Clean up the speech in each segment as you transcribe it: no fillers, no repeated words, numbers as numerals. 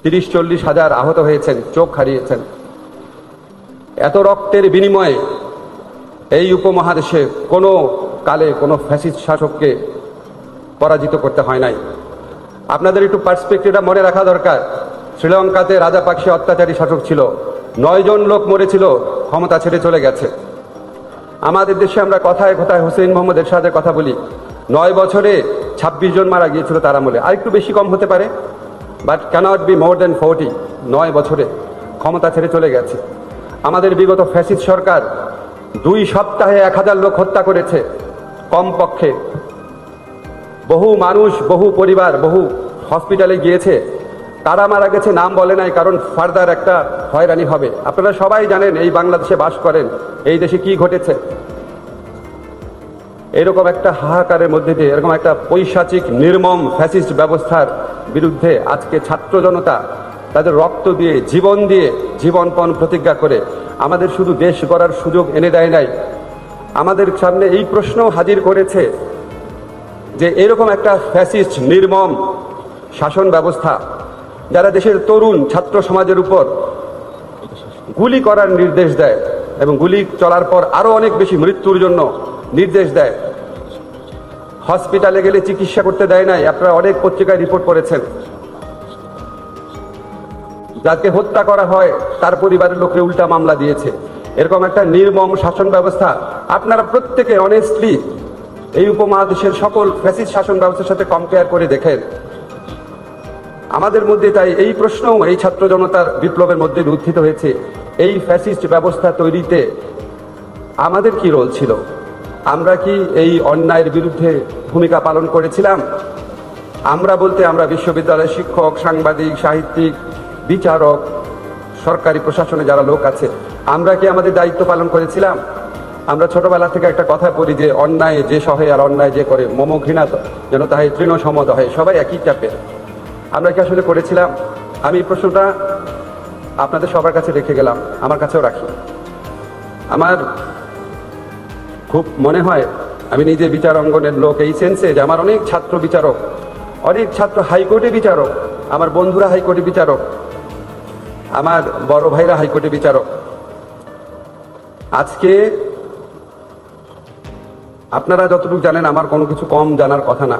30-40 হাজার আহত হয়েছেন, চোখ হারিয়েছেন। এত রক্তের বিনিময়ে এই উপমহাদেশে কোনো কালে কোনো ফ্যাসিস্ট শাসককে পরাজিত করতে হয় নাই। আপনাদের একটু পার্সপেক্টিভটা মনে রাখা দরকার। শ্রীলঙ্কাতে রাজাপাকসে অত্যাচারী শাসক ছিল, 9 জন লোক মরেছিল, ক্ষমতা ছেড়ে চলে গেছে। আমাদের দেশে আমরা কথায় কথায় হোসেন মোহাম্মদ এরশাদের কথা বলি, 9 বছরে 26 জন মারা গিয়েছিল তার আমলে। আরেকটু বেশি কম হতে পারে, বাট ক্যানট বি মোর দেন 40। 9 বছরে ক্ষমতা ছেড়ে চলে গেছে। আমাদের বিগত ফ্যাসিস্ট সরকার 2 সপ্তাহে 1000 লোক হত্যা করেছে কমপক্ষে। বহু মানুষ, বহু পরিবার, বহু হসপিটালে গিয়েছে, তারা মারা গেছে, নাম বলে নাই, কারণ ফার্দার একটা হয়রানি হবে। আপনারা সবাই জানেন এই বাংলাদেশে বাস করেন, এই দেশে কি ঘটেছে। এরকম একটা হাহাকারের মধ্যে দিয়ে, এরকম একটা পৈশাচিক নির্মম ফ্যাসিস্ট ব্যবস্থার বিরুদ্ধে আজকে ছাত্র জনতা তাদের রক্ত দিয়ে, জীবন দিয়ে, জীবনপণ প্রতিজ্ঞা করে আমাদের শুধু দেশ গড়ার সুযোগ এনে দেয় নাই, আমাদের সামনে এই প্রশ্নও হাজির করেছে যে এরকম একটা ফ্যাসিস্ট নির্মম শাসন ব্যবস্থা যারা দেশের তরুণ ছাত্র সমাজের উপর গুলি করার নির্দেশ দেয় এবং গুলি চলার পর আরো অনেক বেশি মৃত্যুর জন্য নির্দেশ দেয়, হসপিটালে গেলে চিকিৎসা করতে দেয় নাই। আপনারা অনেক পত্রিকায় রিপোর্ট করেছেন। যাকে হত্যা করা হয় তার পরিবারের লোককে উল্টা মামলা দিয়েছে। এরকম একটা নির্মম শাসন ব্যবস্থা আপনারা প্রত্যেকে অনেস্টলি এই উপমহাদেশের সকল ফ্যাসিস্ট শাসন ব্যবস্থার সাথে কম্পেয়ার করে দেখেন। আমাদের মধ্যে তাই এই প্রশ্নও এই ছাত্র জনতার বিপ্লবের মধ্যে উত্থিত হয়েছে, এই ফ্যাসিস্ট ব্যবস্থা তৈরিতে আমাদের কি রোল ছিল? আমরা কি এই অন্যায়ের বিরুদ্ধে ভূমিকা পালন করেছিলাম? আমরা বলতে আমরা বিশ্ববিদ্যালয়ের শিক্ষক, সাংবাদিক, সাহিত্যিক, বিচারক, সরকারি প্রশাসনে যারা লোক আছে, আমরা কি আমাদের দায়িত্ব পালন করেছিলাম? আমরা ছোটবেলা থেকে একটা কথা বলি যে অন্যায় যে সহে আর অন্যায় যে করে মম ঘৃণা যেন তাহে তৃণ সমদ হয়, সবাই একই চাপের। আমরা কি আসলে করেছিলাম? আমি এই প্রশ্নটা আপনাদের সবার কাছে রেখে গেলাম, আমার কাছেও রাখি। আমার খুব মনে হয়, আমি নিজে বিচার অঙ্গনের লোক এই সেন্সে যে আমার অনেক ছাত্র বিচারক, অনেক ছাত্র হাইকোর্টে বিচারক, আমার বন্ধুরা হাইকোর্টে বিচারক, আমার বড় ভাইরা হাইকোর্টে বিচারক। আজকে আপনারা যতটুকু জানেন আমার কোনো কিছু কম জানার কথা না,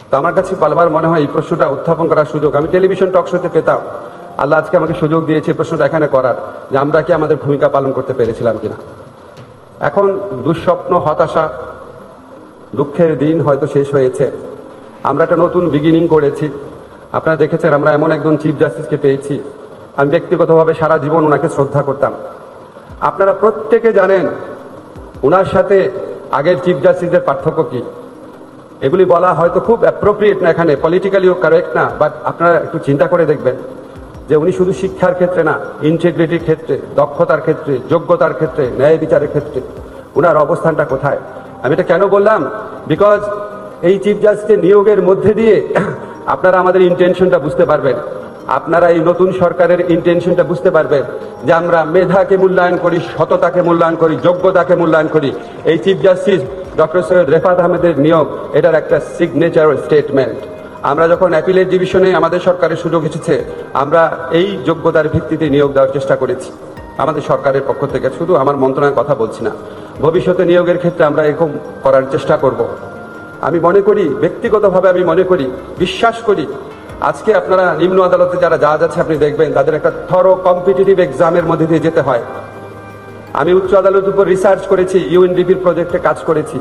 তো আমার কাছে বারবার মনে হয় এই প্রশ্নটা উত্থাপন করার সুযোগ আমি টেলিভিশন টক শোতে পেতাম। আল্লাহ আজকে আমাকে সুযোগ দিয়েছে প্রশ্নটা এখানে করার, যে আমরা কি আমাদের ভূমিকা পালন করতে পেরেছিলাম কিনা। এখন দুঃস্বপ্ন, হতাশা, দুঃখের দিন হয়তো শেষ হয়েছে। আমরা একটা নতুন বিগিনিং করেছি। আপনারা দেখেছেন আমরা এমন একজন চিফ জাস্টিসকে পেয়েছি, আমি ব্যক্তিগতভাবে সারা জীবন ওনাকে শ্রদ্ধা করতাম। আপনারা প্রত্যেকে জানেন ওনার সাথে আগের চিফ জাস্টিসের পার্থক্য কি। এগুলি বলা হয়তো খুব অ্যাপ্রোপ্রিয়েট না, এখানে পলিটিক্যালিও কারেক্ট না, বাট আপনারা একটু চিন্তা করে দেখবেন যে উনি শুধু শিক্ষার ক্ষেত্রে না, ইন্টিগ্রিটির ক্ষেত্রে, দক্ষতার ক্ষেত্রে, যোগ্যতার ক্ষেত্রে, ন্যায় বিচারের ক্ষেত্রে ওনার অবস্থানটা কোথায়। আমি এটা কেন বললাম, বিকজ এই চিফ জাস্টিসের নিয়োগের মধ্যে দিয়ে আপনারা আমাদের ইন্টেনশনটা বুঝতে পারবেন, আপনারা এই নতুন সরকারের ইন্টেনশনটা বুঝতে পারবেন যে আমরা মেধাকে মূল্যায়ন করি, সততাকে মূল্যায়ন করি, যোগ্যতাকে মূল্যায়ন করি। এই chief justice doctor Syed Refaat আহমেদের নিয়োগ এটার একটা সিগনেচার স্টেটমেন্ট। আমরা যখন অ্যাপিলেট ডিভিশনে আমাদের সরকারের সুযোগ এসেছে, আমরা এই যোগ্যতার ভিত্তিতে নিয়োগ দেওয়ার চেষ্টা করেছি আমাদের সরকারের পক্ষ থেকে। শুধু আমার মন্ত্রণালয়ের কথা বলছি না, ভবিষ্যতে নিয়োগের ক্ষেত্রে আমরা এরকম করার চেষ্টা করব। আমি মনে করি, ব্যক্তিগতভাবে আমি মনে করি, বিশ্বাস করি, আজকে আপনারা নিম্ন আদালতে যারা জাজ আছে আপনি দেখবেন তাদের একটা থরো কম্পিটিটিভ এক্সামের মধ্যে দিয়ে যেতে হয়। আমি উচ্চ আদালতের উপর রিসার্চ করেছি, ইউএনডিপির প্রজেক্টে কাজ করেছি।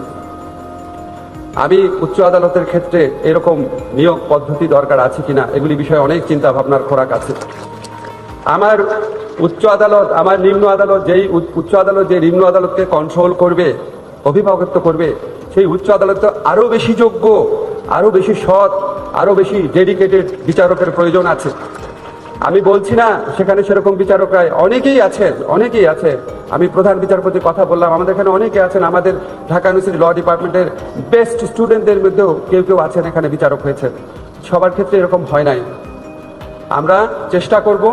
আমি উচ্চ আদালতের ক্ষেত্রে এরকম নিয়োগ পদ্ধতি দরকার আছে কিনা এগুলি বিষয়ে অনেক চিন্তা ভাবনার খোরাক আছে। আমার উচ্চ আদালত, আমার নিম্ন আদালত, যেই উচ্চ আদালত যে নিম্ন আদালতকে কন্ট্রোল করবে, অভিভাবকত্ব করবে, সেই উচ্চ আদালত তো আরো বেশি যোগ্য, আরো বেশি সৎ, আরো বেশি ডেডিকেটেড বিচারকের প্রয়োজন আছে। আমি বলছি না সেখানে সেরকম বিচারকরা অনেকেই আছেন, অনেকেই আছেন। আমি প্রধান বিচারপতির কথা বললাম, আমাদের এখানে অনেকে আছেন, আমাদের ঢাকা ইউনিভার্সিটি ল ডিপার্টমেন্টের বেস্ট স্টুডেন্টদের মধ্যেও কেউ কেউ আছেন এখানে বিচারক হয়েছেন। সবার ক্ষেত্রে এরকম হয় নাই। আমরা চেষ্টা করব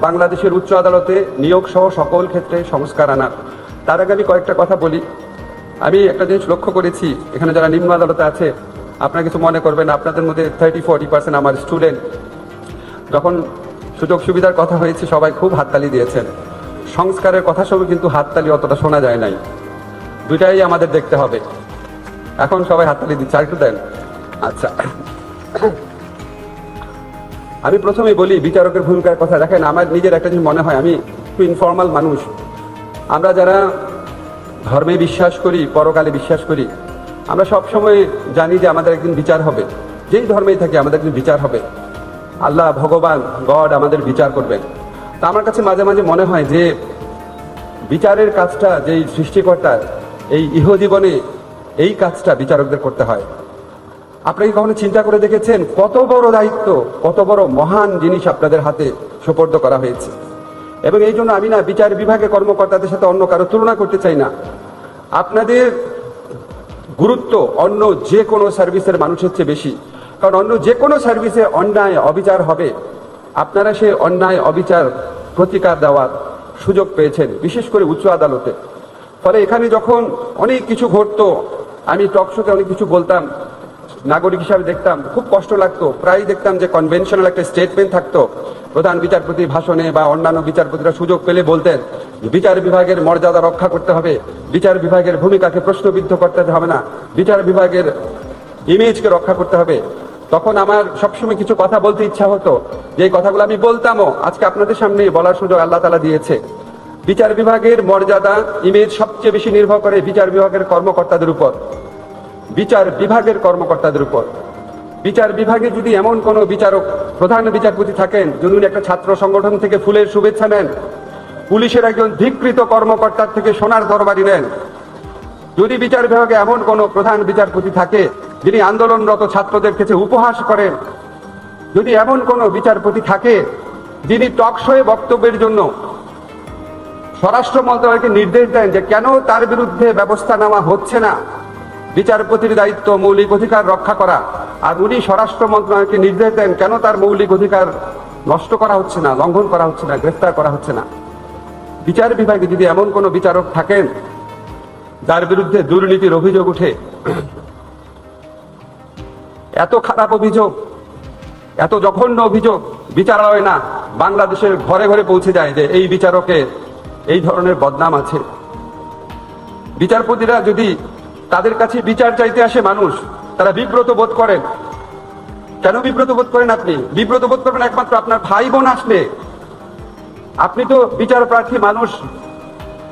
বাংলাদেশের উচ্চ আদালতে নিয়োগ সহ সকল ক্ষেত্রে সংস্কার আনার। তার আগে আমি কয়েকটা কথা বলি। আমি একটা জিনিস লক্ষ্য করেছি, এখানে যারা নিম্ন আদালতে আছে আপনারা কিছু মনে করবেন, আপনাদের মধ্যে 30-40% আমার স্টুডেন্ট। যখন সুযোগ সুবিধার কথা হয়েছে সবাই খুব হাততালি দিয়েছেন। সংস্কারের কথা সব কিন্তু হাততালি অতটা শোনা যায় নাই। দুইটাই আমাদের দেখতে হবে। এখন সবাই হাততালি দিচ্ছে, আর একটু দেন। আচ্ছা, আমি প্রথমেই বলি বিচারকের ভূমিকার কথা। দেখেন, আমার নিজের একটা জিনিস মনে হয়, আমি একটু ইনফর্মাল মানুষ। আমরা যারা ধর্মে বিশ্বাস করি, পরকালে বিশ্বাস করি, আমরা সবসময় জানি যে আমাদের একদিন বিচার হবে। যেই ধর্মেই থাকি আমাদের একদিন বিচার হবে। আল্লাহ, ভগবান, গড আমাদের বিচার করবেন। তা আমার কাছে মাঝে মাঝে মনে হয় যে বিচারের কাজটা যেই সৃষ্টিকর্তার, এই ইহজীবনে এই কাজটা বিচারকদের করতে হয়। আপনি কি কখনো চিন্তা করে দেখেছেন কত বড় দায়িত্ব, কত বড় মহান জিনিস আপনাদের হাতে সোপর্দ করা হয়েছে? এবং এই জন্য আমি না বিচার বিভাগের কর্মকর্তাদের সাথে অন্য কারো তুলনা করতে চাই না। আপনাদের গুরুত্ব অন্য যে কোনো সার্ভিসের মানুষের চেয়ে বেশি। কারণ অন্য যে কোনো সার্ভিসে অন্যায় অবিচার হবে, আপনারা সেই অন্যায় অবিচার প্রতিকার দেওয়ার সুযোগ পেয়েছেন, বিশেষ করে উচ্চ আদালতে। ফলে এখানে যখন অনেক কিছু ঘটতো, আমি টক শোতে অনেক কিছু বলতাম, নাগরিক হিসাবে দেখতাম, খুব কষ্ট লাগতো। প্রায় দেখতাম যে কনভেনশনাল একটা স্টেটমেন্ট থাকতো প্রধান বিচারপতির ভাষণে, বা অন্যান্য বিচারপতিরা সুযোগ পেলে বলতেন বিচার বিভাগের মর্যাদা রক্ষা করতে হবে, বিচার বিভাগের ভূমিকাকে প্রশ্নবিদ্ধ করতে হবে না, বিচার বিভাগের ইমেজকে রক্ষা করতে হবে। তখন আমার সবসময় কিছু কথা বলতে ইচ্ছা হতো, যে কথাগুলো আমি বলতামও, আজকে আপনাদের সামনে বলার সুযোগ আল্লাহ তাআলা দিয়েছে। বিচার বিভাগের মর্যাদা, ইমেজ সবচেয়ে বেশি নির্ভর করে বিচার বিভাগের কর্মকর্তাদের উপর, বিচার বিভাগের কর্মকর্তাদের উপর। বিচার বিভাগে যদি এমন কোনো বিচারক, প্রধান বিচারপতি থাকেন, যদি একটা ছাত্র সংগঠন থেকে ফুলের শুভেচ্ছা নেন, পুলিশের একজন ধিকৃত কর্মকর্তার থেকে সোনার তরবারি নেন, যদি বিচার বিভাগে এমন কোনো প্রধান বিচারপতি থাকে যিনি আন্দোলনরত ছাত্রদের কাছে উপহাস করেন, যদি এমন কোনো বিচারপতি থাকে যিনি টকশোয়ে বক্তব্যের জন্য স্বরাষ্ট্র মন্ত্রণালয়কে নির্দেশ দেন যে কেন তার বিরুদ্ধে ব্যবস্থা নেওয়া হচ্ছে না, বিচারপতির দায়িত্ব মৌলিক অধিকার রক্ষা করা, আর উনি স্বরাষ্ট্র মন্ত্রণালয়কে নির্দেশ দেন কেন তার মৌলিক অধিকার নষ্ট করা হচ্ছে না, লঙ্ঘন করা হচ্ছে না, গ্রেফতার করা হচ্ছে না। বিচার বিভাগে যদি এমন কোনো বিচারক থাকেন যার বিরুদ্ধে দুর্নীতির অভিযোগ উঠে, এত খারাপ অভিযোগ, এত জঘন্য অভিযোগ বিচারালয় না, বাংলাদেশের ঘরে ঘরে পৌঁছে যায় যে এই বিচারকের এই ধরনের বদনাম আছে। বিচারপতিরা যদি তাদের কাছে বিচার চাইতে আসে মানুষ, তারা বিব্রত বোধ করেন। কেন বিব্রত বোধ করেন? আপনি বিব্রত বোধ করবেন একমাত্র আপনার ভাই বোন আসলে। আপনি তো বিচার প্রার্থী মানুষ,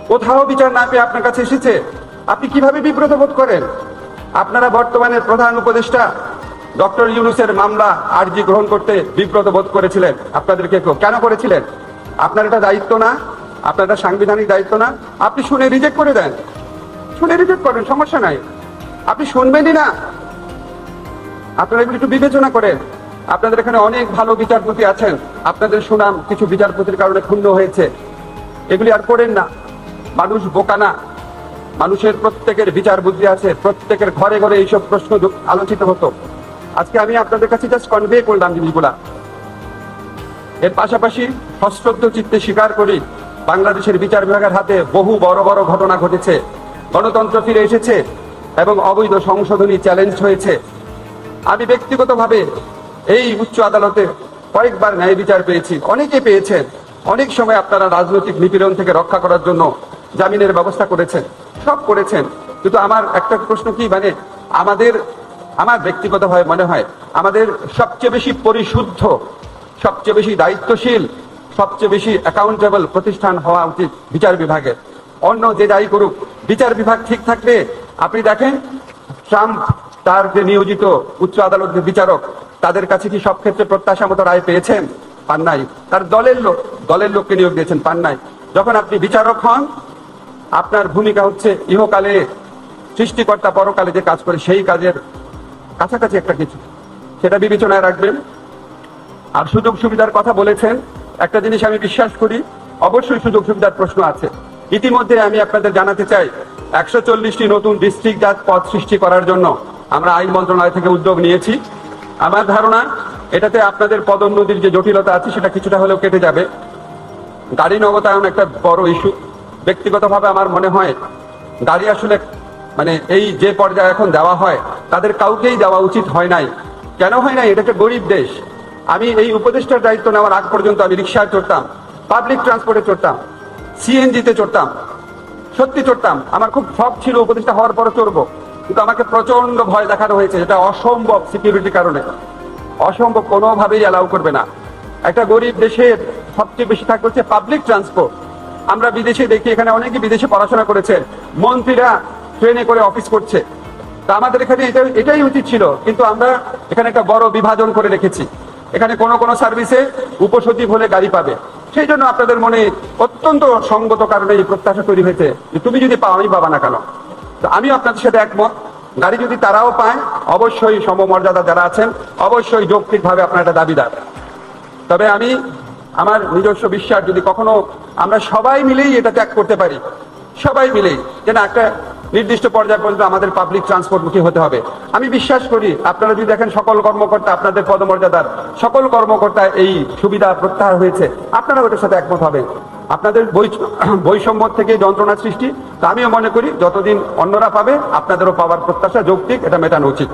কোথাও বিচার না পেয়ে আপনার কাছে এসেছে, আপনি কিভাবে বিব্রত বোধ করেন? আপনারা বর্তমানে প্রধান উপদেষ্টা ডক্টর ইউনূসের মামলা আরজি গ্রহণ করতে বিব্রত বোধ করেছিলেন। আপনাদেরকে কেন করেছিলেন? আপনার এটা দায়িত্ব না? আপনার এটা সাংবিধানিক দায়িত্ব না? আপনি শুনে রিজেক্ট করে দেন, শুনে রিজেক্ট করেন, সমস্যা নাই। আপনি শুনবেনই না? আপনারা এগুলো একটু বিবেচনা করেন। আপনাদের এখানে অনেক ভালো বিচারপতি আছেন, আপনাদের সুনাম কিছু বিচারপতির কারণে ক্ষুণ্ণ হয়েছে, এগুলি আর করেন না। মানুষ বোকা না, মানুষের প্রত্যেকের বিচার বুদ্ধি আছে, প্রত্যেকের ঘরে ঘরে এইসব প্রশ্ন আলোচিত হতো। আজকে আমি আপনাদের কাছে জাস্ট কনভে করলাম জিনিসগুলা। এর পাশাপাশি সশ্রদ্ধ চিত্তে স্বীকার করি, বাংলাদেশের বিচার বিভাগের হাতে বহু বড় বড় ঘটনা ঘটেছে, গণতন্ত্র ফিরে এসেছে এবং অবৈধ সংশোধনী চ্যালেঞ্জ হয়েছে। আমি ব্যক্তিগতভাবে এই উচ্চ আদালতে কয়েকবার ন্যায় বিচার পেয়েছি, অনেকে পেয়েছেন। অনেক সময় আপনারা রাজনৈতিক নিপীড়ন থেকে রক্ষা করার জন্য জামিনের ব্যবস্থা করেছেন, সব করেছেন। কিন্তু আমার একটা প্রশ্ন কি, মানে আমার ব্যক্তিগতভাবে মনে হয় আমাদের সবচেয়ে বেশি পরিশুদ্ধ, সবচেয়ে বেশি দায়িত্বশীল, সবচেয়ে বেশি অ্যাকাউন্টেবল প্রতিষ্ঠান হওয়া উচিত বিচার বিভাগের। অন্য যে দায়ী করুক, বিচার বিভাগ ঠিক থাকলে আপনি দেখেন ট্রাম্প তার যে নিয়োজিত উচ্চ আদালতের বিচারক, তাদের কাছে কি সব ক্ষেত্রে প্রত্যাশা মতো রায় পেয়েছেন? পান নাই। তার দলের লোককে নিয়োগ দিয়েছেন, পান নাই। যখন আপনি বিচারক হন, আপনার ভূমিকা হচ্ছে ইহকালে সৃষ্টিকর্তা পরকালে যে কাজ করে সেই কাজের কাছাকাছি একটা কিছু, সেটা বিবেচনায় রাখবেন। আর সুযোগ সুবিধার কথা বলেছেন, একটা জিনিস আমি বিশ্বাস করি, অবশ্যই সুযোগ সুবিধার প্রশ্ন আছে। ইতিমধ্যে আমি আপনাদের জানাতে চাই, 140টি নতুন ডিস্ট্রিক্ট জাজ পদ সৃষ্টি করার জন্য আমরা আইন মন্ত্রণালয় থেকে উদ্যোগ নিয়েছি। আমার ধারণা এটাতে আপনাদের পদোন্নতির যে জটিলতা আছে সেটা কিছুটা হলেও কেটে যাবে। গাড়ি নগদায়ন একটা বড় ইস্যু। ব্যক্তিগতভাবে আমার মনে হয় গাড়ি আসলে মানে এই যে পর্যায়ে এখন দেওয়া হয়, তাদের কাউকেই দেওয়া উচিত হয় নাই। কেন হয় নাই? এটা একটা গরিব দেশ, আমি এই উপদেষ্টার দায়িত্ব নেওয়ার আগ পর্যন্ত আমি রিক্সায় চড়তাম, পাবলিক ট্রান্সপোর্টে চড়তাম, সিএনজিতে চড়তাম, সত্যি চড়তাম। আমার খুব শখ ছিল উপদেষ্টা হওয়ার পরে চড়বো, কিন্তু আমাকে প্রচন্ড ভয় দেখানো হয়েছে, এটা অসম্ভব সিকিউরিটির কারণে, অসম্ভব, কোনোভাবেই অ্যালাউ করবে না। একটা গরিব দেশের সবচেয়ে বেশি থাকবে হচ্ছে পাবলিক ট্রান্সপোর্ট। আমরা বিদেশে দেখি, এখানে অনেকে বিদেশে পড়াশোনা করেছেন, মন্ত্রীরা ট্রেনে করে অফিস করছে। তা আমাদের এখানে এটাই উচিত ছিল, কিন্তু আমরা এখানে একটা বড় বিভাজন করে রেখেছি। এখানে কোনো সার্ভিসে উপসচিব হলে গাড়ি পাবে, সেই জন্য আপনাদের মনে অত্যন্ত সঙ্গত কারণে এই প্রত্যাশা তৈরি হয়েছে যে তুমি যদি পাও, আমি পাবা না কেন। তো আমি আপনাদের সাথে একমত, গাড়ি যদি তারাও পায়, অবশ্যই সমমর্যাদা যারা আছেন অবশ্যই যৌক্তিকভাবে আপনার একটা দাবিদার। তবে আমি আমার নিজস্ব বিশ্বাস, যদি কখনো আমরা সবাই মিলেই এটা ত্যাগ করতে পারি, সবাই মিলেই, যে না, একটা নির্দিষ্ট পর্যায় পর্যন্ত আমাদের পাবলিক ট্রান্সপোর্টমুখী হতে হবে। আমি বিশ্বাস করি আপনারা যদি দেখেন সকল কর্মকর্তা, আপনাদের পদমর্যাদার সকল কর্মকর্তা এই সুবিধা প্রত্যাহার হয়েছে, আপনারা ওটার সাথে একমত হবেন। আপনাদের বৈষম্য থেকে যন্ত্রণা সৃষ্টি, তা আমিও মনে করি যতদিন অন্যরা পাবে আপনাদেরও পাওয়ার প্রত্যাশা যৌক্তিক, এটা মেটানো উচিত।